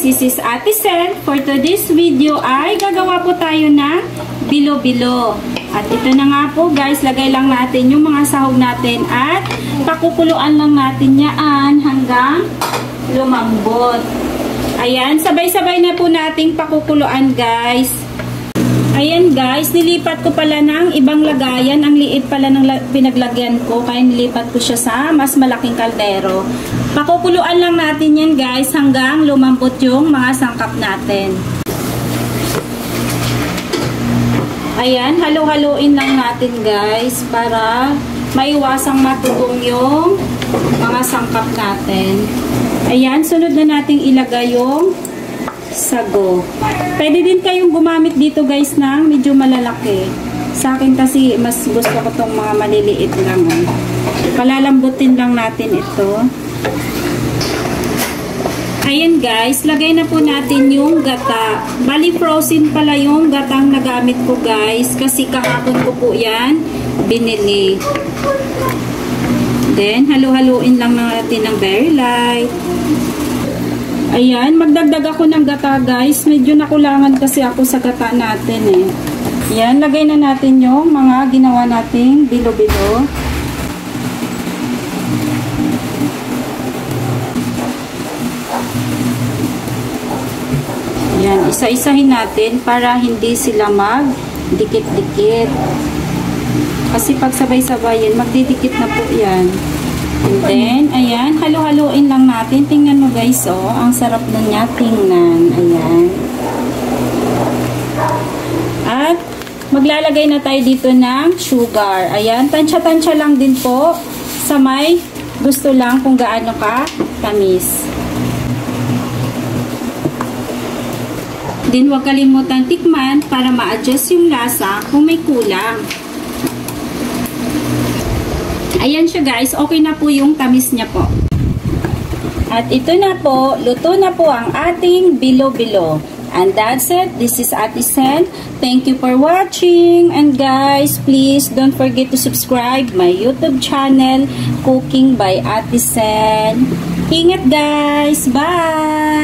This is Ate Sen. For today's video ay gagawa po tayo na bilo-bilo. At ito na nga po guys, lagay lang natin yung mga sahog natin at pakukuluan lang natin yan hanggang lumambot. Ayan, sabay-sabay na po nating pakukuluan guys. Ayan guys, nilipat ko pala ng ibang lagayan. Ang liit pala ng pinaglagyan ko, kaya nilipat ko siya sa mas malaking kaldero. Pakukuluan lang natin yan guys hanggang lumambot yung mga sangkap natin. Ayan, halo-haloin lang natin guys para maiwasang matubong yung mga sangkap natin. Ayan, sunod na nating ilagay yung sago. Pwede din kayong gumamit dito guys ng medyo malalaki. Sa akin kasi mas gusto ko itong mga maliliit lang. Palalambutin lang natin ito. Ayan guys, lagay na po natin yung gata. Bali frozen pala yung gatang nagamit ko guys. Kasi kahapon ko po yan binili. Then, halo-haloin lang natin ng very light. Ayan, magdagdag ako ng gata guys. Medyo nakulangan kasi ako sa gata natin eh. Ayan, lagay na natin yung mga ginawa nating bilo-bilo. Ayan, isa-isahin natin para hindi sila magdikit-dikit. Kasi pag sabay-sabayin, magdidikit na po yan. And then, ayan, halo-haloin lang natin. Tingnan mo guys, oh. Ang sarap na niya tingnan. Ayan. At, maglalagay na tayo dito ng sugar. Ayan, tansya-tansya lang din po sa may gusto lang kung gaano ka tamis. Then, huwag kalimutan tikman para ma-adjust yung lasa kung may kulang. Ayan siya guys, okay na po yung tamis niya po. At ito na po, luto na po ang ating bilo-bilo. And that's it. This is Ate Sen. Thank you for watching. And guys, please don't forget to subscribe my YouTube channel, Cooking by Ate Sen. Ingat guys. Bye!